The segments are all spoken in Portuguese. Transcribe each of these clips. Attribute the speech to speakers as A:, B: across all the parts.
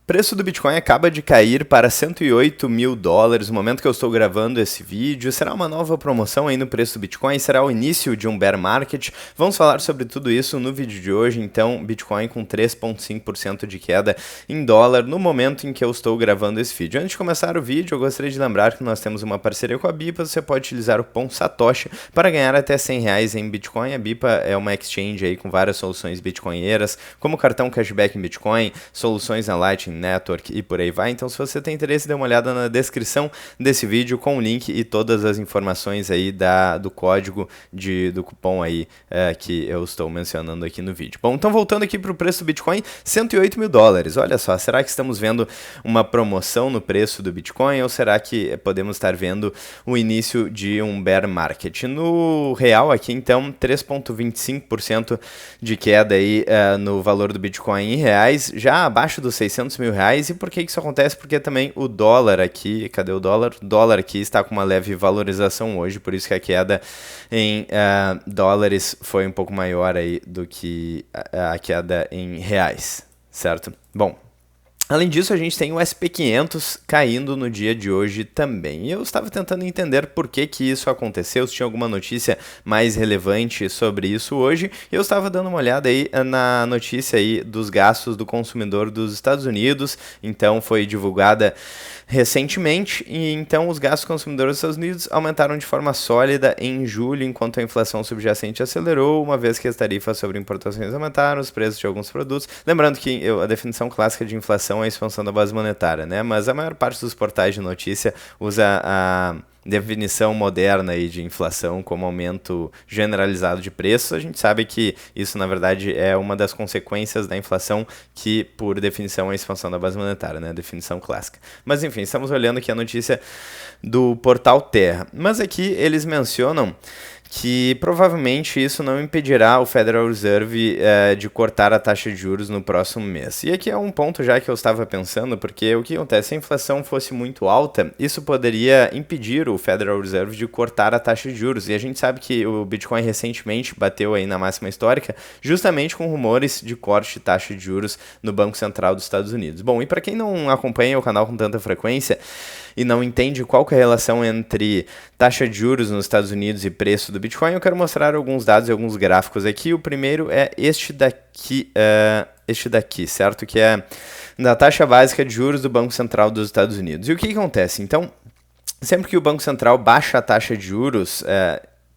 A: Preço do Bitcoin acaba de cair para $108.000 no momento que eu estou gravando esse vídeo. Será uma nova promoção aí no preço do Bitcoin? Será o início de um bear market? Vamos falar sobre tudo isso no vídeo de hoje. Então, Bitcoin com 3,5% de queda em dólar no momento em que eu estou gravando esse vídeo. Antes de começar o vídeo, eu gostaria de lembrar que nós temos uma parceria com a BIPA. Você pode utilizar o cupom SATOSHI para ganhar até R$100 em Bitcoin. A BIPA é uma exchange aí com várias soluções bitcoinheiras, como cartão cashback em Bitcoin, soluções na Lightning Network e por aí vai. Então, se você tem interesse, dê uma olhada na descrição desse vídeo com o link e todas as informações aí do código do cupom aí que eu estou mencionando aqui no vídeo. Bom, então voltando aqui para o preço do Bitcoin, $108.000. Olha só, será que estamos vendo uma promoção no preço do Bitcoin ou será que podemos estar vendo o início de um bear market? No real aqui, então, 3,25% de queda aí no valor do Bitcoin em reais, já abaixo dos R$600.000. E por que isso acontece? Porque também o dólar aqui, cadê o dólar? O dólar aqui está com uma leve valorização hoje, por isso que a queda em dólares foi um pouco maior aí do que a queda em reais, certo? Bom, além disso, a gente tem o SP500 caindo no dia de hoje também. E eu estava tentando entender por que isso aconteceu, se tinha alguma notícia mais relevante sobre isso hoje. E eu estava dando uma olhada aí na notícia aí dos gastos do consumidor dos Estados Unidos. Então, foi divulgada recentemente. E então, os gastos consumidores dos Estados Unidos aumentaram de forma sólida em julho, enquanto a inflação subjacente acelerou, uma vez que as tarifas sobre importações aumentaram, os preços de alguns produtos. Lembrando que a definição clássica de inflação é a expansão da base monetária, né? Mas a maior parte dos portais de notícia usa a definição moderna aí de inflação como aumento generalizado de preços. A gente sabe que isso, na verdade, é uma das consequências da inflação, que, por definição, é a expansão da base monetária, né? A definição clássica. Mas, enfim, estamos olhando aqui a notícia do portal Terra. Mas aqui eles mencionam que provavelmente isso não impedirá o Federal Reserve de cortar a taxa de juros no próximo mês. E aqui é um ponto já que eu estava pensando, porque o que acontece? Se a inflação fosse muito alta, isso poderia impedir o Federal Reserve de cortar a taxa de juros. E a gente sabe que o Bitcoin recentemente bateu aí na máxima histórica, justamente com rumores de corte de taxa de juros no Banco Central dos Estados Unidos. Bom, e para quem não acompanha o canal com tanta frequência e não entende qual que é a relação entre taxa de juros nos Estados Unidos e preço do Bitcoin, eu quero mostrar alguns dados e alguns gráficos aqui. O primeiro é este daqui, certo? Que é da taxa básica de juros do Banco Central dos Estados Unidos. E o que acontece? Então, sempre que o Banco Central baixa a taxa de juros,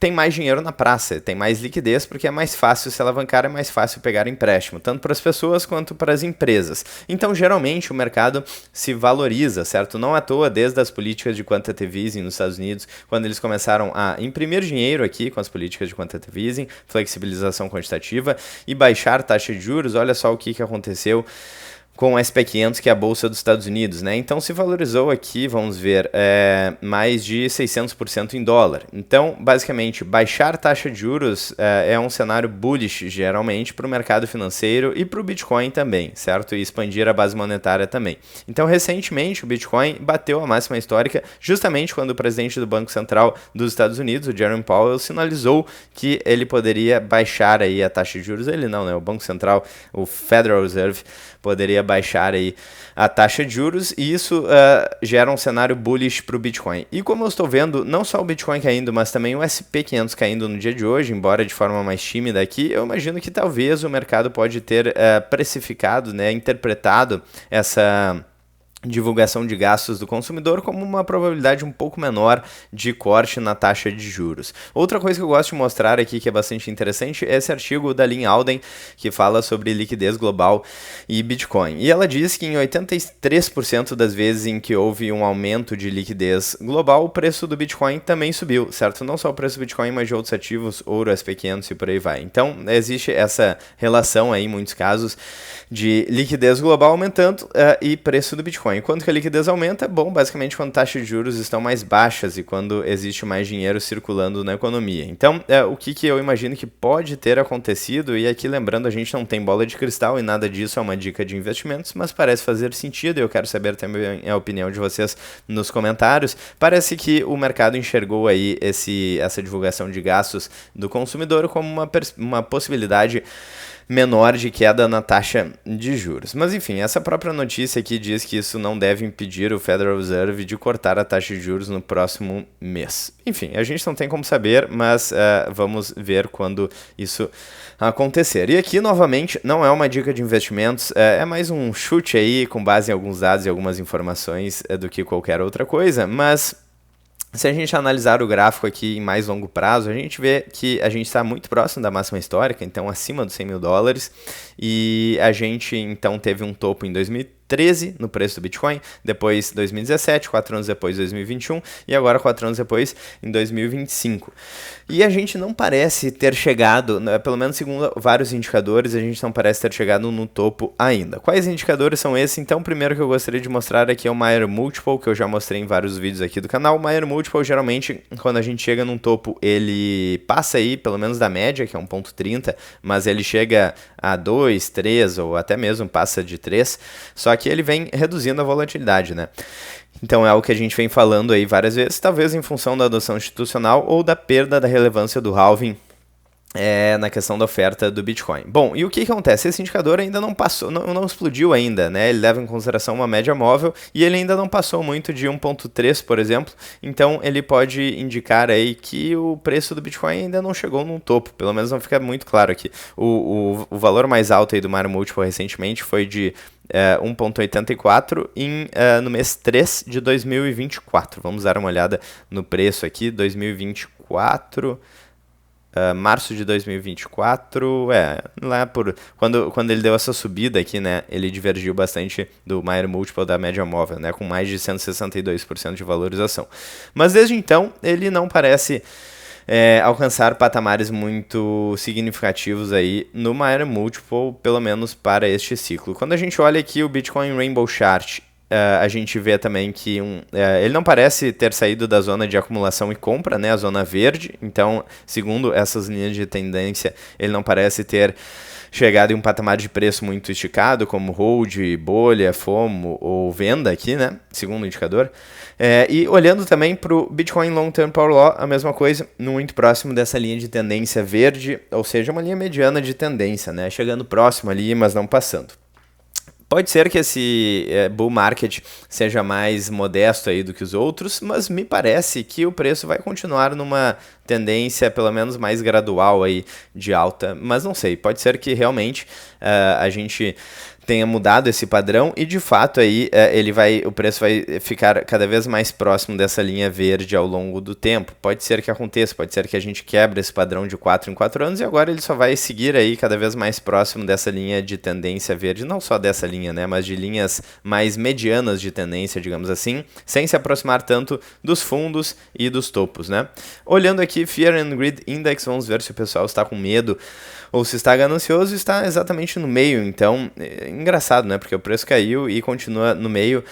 A: tem mais dinheiro na praça, tem mais liquidez, porque é mais fácil se alavancar, é mais fácil pegar empréstimo, tanto para as pessoas quanto para as empresas. Então, geralmente, o mercado se valoriza, certo? Não à toa, desde as políticas de quantitative easing nos Estados Unidos, quando eles começaram a imprimir dinheiro aqui com as políticas de quantitative easing, flexibilização quantitativa e baixar taxa de juros, olha só o que aconteceu com o SP500, que é a Bolsa dos Estados Unidos, né? Então, se valorizou aqui, vamos ver, mais de 600% em dólar. Então, basicamente, baixar taxa de juros é um cenário bullish, geralmente, para o mercado financeiro e para o Bitcoin também, certo? E expandir a base monetária também. Então, recentemente, o Bitcoin bateu a máxima histórica justamente quando o presidente do Banco Central dos Estados Unidos, o Jerome Powell, sinalizou que ele poderia baixar aí a taxa de juros. Ele não, né? O Banco Central, o Federal Reserve, poderia baixar aí a taxa de juros, e isso gera um cenário bullish para o Bitcoin. E como eu estou vendo, não só o Bitcoin caindo, mas também o SP500 caindo no dia de hoje, embora de forma mais tímida aqui, eu imagino que talvez o mercado pode ter precificado, né, interpretado essa divulgação de gastos do consumidor como uma probabilidade um pouco menor de corte na taxa de juros. Outra coisa que eu gosto de mostrar aqui, que é bastante interessante, é esse artigo da Lynn Alden, que fala sobre liquidez global e Bitcoin. E ela diz que em 83% das vezes em que houve um aumento de liquidez global, o preço do Bitcoin também subiu, certo? Não só o preço do Bitcoin, mas de outros ativos, ouro, SP500 e por aí vai. Então, existe essa relação aí, em muitos casos, de liquidez global aumentando e preço do Bitcoin. Quando que a liquidez aumenta? Bom, basicamente quando taxas de juros estão mais baixas e quando existe mais dinheiro circulando na economia. Então, o que eu imagino que pode ter acontecido, e aqui lembrando, a gente não tem bola de cristal e nada disso é uma dica de investimentos, mas parece fazer sentido e eu quero saber também a opinião de vocês nos comentários. Parece que o mercado enxergou aí essa divulgação de gastos do consumidor como uma possibilidade menor de queda na taxa de juros. Mas enfim, essa própria notícia aqui diz que isso não deve impedir o Federal Reserve de cortar a taxa de juros no próximo mês. Enfim, a gente não tem como saber, mas vamos ver quando isso acontecer. E aqui, novamente, não é uma dica de investimentos, é mais um chute aí com base em alguns dados e algumas informações do que qualquer outra coisa, mas se a gente analisar o gráfico aqui em mais longo prazo, a gente vê que a gente está muito próximo da máxima histórica, então acima dos 100 mil dólares, e a gente então teve um topo em 2013 no preço do Bitcoin, depois 2017, 4 anos depois 2021 e agora 4 anos depois em 2025. E a gente não parece ter chegado, pelo menos segundo vários indicadores, a gente não parece ter chegado no topo ainda. Quais indicadores são esses? Então, o primeiro que eu gostaria de mostrar aqui é o Mayer Multiple, que eu já mostrei em vários vídeos aqui do canal. O Mayer Multiple, geralmente, quando a gente chega num topo, ele passa aí, pelo menos da média, que é 1.30, mas ele chega a 2, 3 ou até mesmo passa de 3, só que ele vem reduzindo a volatilidade, né? Então é algo que a gente vem falando aí várias vezes, talvez em função da adoção institucional ou da perda da relevância do halving na questão da oferta do Bitcoin. Bom, e o que acontece? Esse indicador ainda não passou, não explodiu ainda, né? Ele leva em consideração uma média móvel e ele ainda não passou muito de 1.3, por exemplo, então ele pode indicar aí que o preço do Bitcoin ainda não chegou num topo, pelo menos não fica muito claro aqui. O valor mais alto aí do Mayer Multiple recentemente foi de 1.84 no mês 3 de 2024. Vamos dar uma olhada no preço aqui, 2024... março de 2024, lá por quando ele deu essa subida aqui, né, ele divergiu bastante do Mayer Multiple da média móvel, né, com mais de 162% de valorização. Mas desde então, ele não parece alcançar patamares muito significativos aí no Mayer Multiple, pelo menos para este ciclo. Quando a gente olha aqui o Bitcoin Rainbow Chart, a gente vê também que ele não parece ter saído da zona de acumulação e compra, né, a zona verde. Então, segundo essas linhas de tendência, ele não parece ter chegado em um patamar de preço muito esticado, como hold, bolha, FOMO ou venda aqui, né, segundo o indicador. E olhando também para o Bitcoin Long Term Power Law, a mesma coisa, muito próximo dessa linha de tendência verde, ou seja, uma linha mediana de tendência, né, chegando próximo ali, mas não passando. Pode ser que esse bull market seja mais modesto aí do que os outros, mas me parece que o preço vai continuar numa tendência pelo menos mais gradual aí de alta, mas não sei, pode ser que realmente a gente tenha mudado esse padrão e de fato aí o preço vai ficar cada vez mais próximo dessa linha verde ao longo do tempo. Pode ser que aconteça, pode ser que a gente quebre esse padrão de 4 em 4 anos e agora ele só vai seguir aí cada vez mais próximo dessa linha de tendência verde, não só dessa linha, né, mas de linhas mais medianas de tendência, digamos assim, sem se aproximar tanto dos fundos e dos topos, né. Olhando aqui Fear and Greed Index, vamos ver se o pessoal está com medo ou se está ganancioso, está exatamente no meio. Então, engraçado, né? Porque o preço caiu e continua no meio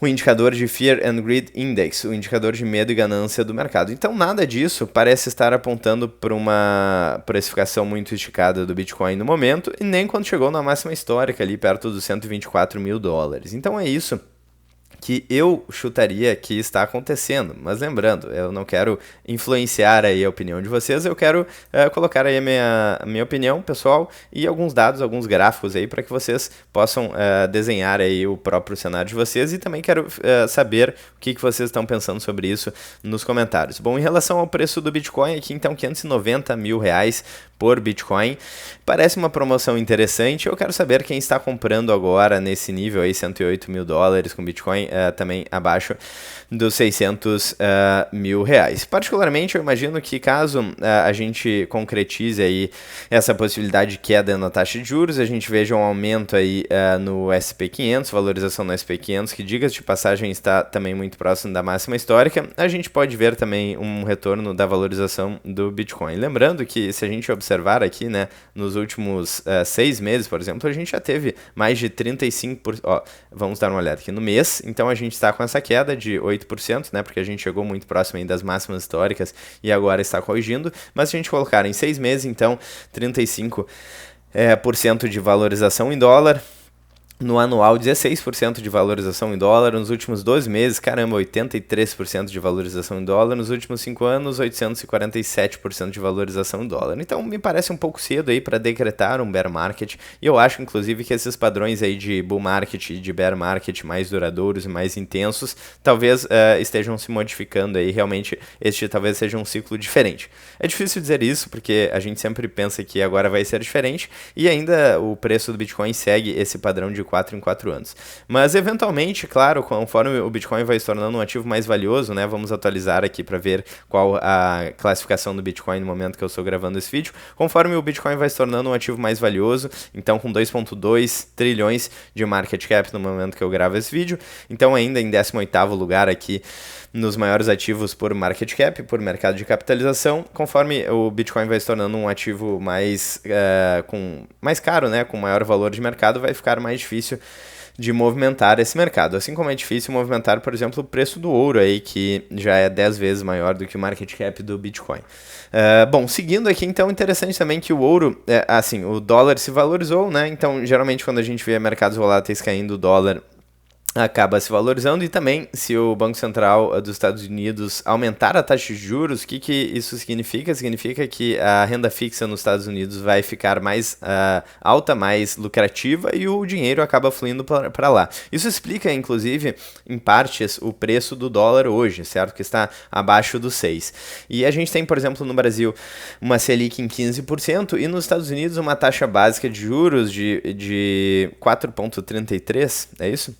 A: o indicador de Fear and Greed Index, o indicador de medo e ganância do mercado. Então, nada disso parece estar apontando para uma precificação muito esticada do Bitcoin no momento, e nem quando chegou na máxima histórica ali perto dos 124 mil dólares. Então, é isso que eu chutaria que está acontecendo, mas lembrando, eu não quero influenciar aí a opinião de vocês, eu quero colocar aí a minha opinião pessoal e alguns dados, alguns gráficos aí para que vocês possam desenhar aí o próprio cenário de vocês, e também quero saber o que vocês estão pensando sobre isso nos comentários. Bom, em relação ao preço do Bitcoin aqui, então, 590 mil reais por Bitcoin, parece uma promoção interessante. Eu quero saber quem está comprando agora nesse nível aí, 108 mil dólares com Bitcoin, também abaixo dos 600 mil reais. Particularmente, eu imagino que caso a gente concretize aí essa possibilidade de queda na taxa de juros, a gente veja um aumento aí no SP500, valorização no SP500, que, diga-se de passagem, está também muito próximo da máxima histórica, a gente pode ver também um retorno da valorização do Bitcoin. Lembrando que, se a gente observar aqui, né, nos últimos 6 meses, por exemplo, a gente já teve mais de 35%, vamos dar uma olhada aqui no mês, então a gente está com essa queda de 8%, né, porque a gente chegou muito próximo aí das máximas históricas e agora está corrigindo, mas se a gente colocar em 6 meses, então 35% de valorização em dólar, No anual, 16% de valorização em dólar. Nos últimos 12 meses, caramba, 83% de valorização em dólar. Nos últimos 5 anos, 847% de valorização em dólar. Então, me parece um pouco cedo aí para decretar um bear market. E eu acho, inclusive, que esses padrões aí de bull market e de bear market mais duradouros e mais intensos, talvez estejam se modificando aí. Realmente, este talvez seja um ciclo diferente. É difícil dizer isso, porque a gente sempre pensa que agora vai ser diferente. E ainda o preço do Bitcoin segue esse padrão de 4 em 4 anos. Mas, eventualmente, claro, conforme o Bitcoin vai se tornando um ativo mais valioso, né, vamos atualizar aqui para ver qual a classificação do Bitcoin no momento que eu estou gravando esse vídeo. Conforme o Bitcoin vai se tornando um ativo mais valioso, então com 2,2 trilhões de market cap no momento que eu gravo esse vídeo, então ainda em 18º lugar aqui nos maiores ativos por market cap, por mercado de capitalização, conforme o Bitcoin vai se tornando um ativo mais caro, né, com maior valor de mercado, vai ficar mais difícil de movimentar esse mercado. Assim como é difícil movimentar, por exemplo, o preço do ouro aí, que já é 10 vezes maior do que o market cap do Bitcoin. Bom, seguindo aqui, então, interessante também que o ouro, o dólar se valorizou, né? Então, geralmente, quando a gente vê mercados voláteis caindo, o dólar acaba se valorizando. E também, se o Banco Central dos Estados Unidos aumentar a taxa de juros, o que isso significa? Significa que a renda fixa nos Estados Unidos vai ficar mais alta, mais lucrativa, e o dinheiro acaba fluindo para lá. Isso explica, inclusive, em partes, o preço do dólar hoje, certo? Que está abaixo dos 6. E a gente tem, por exemplo, no Brasil, uma Selic em 15%, e nos Estados Unidos uma taxa básica de juros de 4,33%, é isso?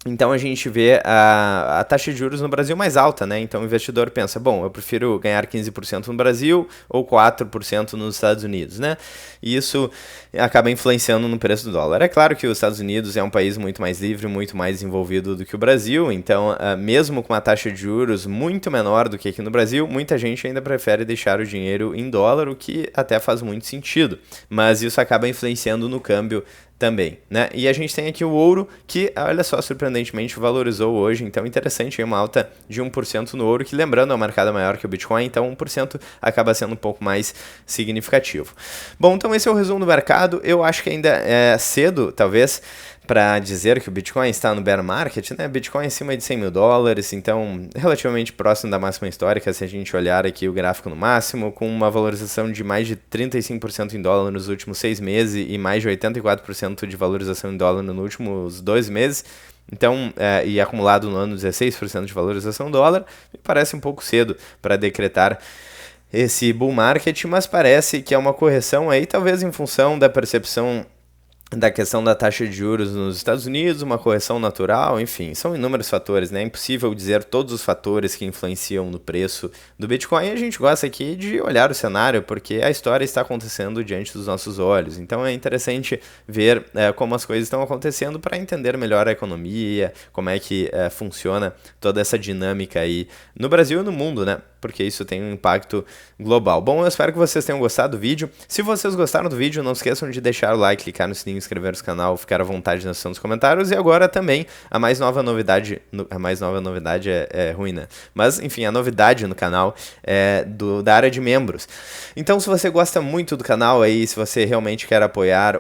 A: Então a gente vê a taxa de juros no Brasil mais alta, né? Então o investidor pensa, bom, eu prefiro ganhar 15% no Brasil ou 4% nos Estados Unidos, né? E isso acaba influenciando no preço do dólar. É claro que os Estados Unidos é um país muito mais livre, muito mais desenvolvido do que o Brasil, então mesmo com uma taxa de juros muito menor do que aqui no Brasil, muita gente ainda prefere deixar o dinheiro em dólar, o que até faz muito sentido. Mas isso acaba influenciando no câmbio também, né? E a gente tem aqui o ouro, que, olha só, surpreendentemente valorizou hoje. Então, interessante, uma alta de 1% no ouro, que, lembrando, é um mercado maior que o Bitcoin, então 1% acaba sendo um pouco mais significativo. Bom, então esse é o resumo do mercado. Eu acho que ainda é cedo, talvez, para dizer que o Bitcoin está no bear market, né? Bitcoin acima de 100 mil dólares, então relativamente próximo da máxima histórica, se a gente olhar aqui o gráfico no máximo, com uma valorização de mais de 35% em dólar nos últimos 6 meses e mais de 84% de valorização em dólar nos últimos 2 meses. Então, e acumulado no ano 16% de valorização em dólar, me parece um pouco cedo para decretar esse bull market, mas parece que é uma correção aí, talvez em função da percepção da questão da taxa de juros nos Estados Unidos, uma correção natural, enfim, são inúmeros fatores, né? É impossível dizer todos os fatores que influenciam no preço do Bitcoin. A gente gosta aqui de olhar o cenário, porque a história está acontecendo diante dos nossos olhos. Então é interessante ver como as coisas estão acontecendo para entender melhor a economia, como é que funciona toda essa dinâmica aí no Brasil e no mundo, né? Porque isso tem um impacto global. Bom, eu espero que vocês tenham gostado do vídeo. Se vocês gostaram do vídeo, não esqueçam de deixar o like, clicar no sininho, inscrever no canal, ficar à vontade na seção dos comentários. E agora também a mais nova novidade, é ruim, né? Mas enfim, a novidade no canal é da área de membros. Então, se você gosta muito do canal aí, se você realmente quer apoiar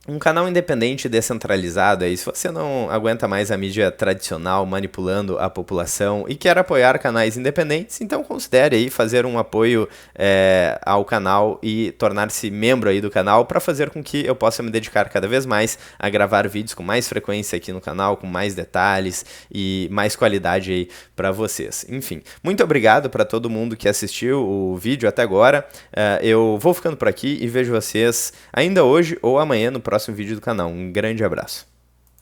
A: um canal independente descentralizado aí, se você não aguenta mais a mídia tradicional manipulando a população e quer apoiar canais independentes, então considere aí fazer um apoio ao canal e tornar-se membro aí do canal, para fazer com que eu possa me dedicar cada vez mais a gravar vídeos com mais frequência aqui no canal, com mais detalhes e mais qualidade aí para vocês. Enfim, muito obrigado para todo mundo que assistiu o vídeo até agora. Eu vou ficando por aqui e vejo vocês ainda hoje ou amanhã no próximo vídeo do canal. Um grande abraço.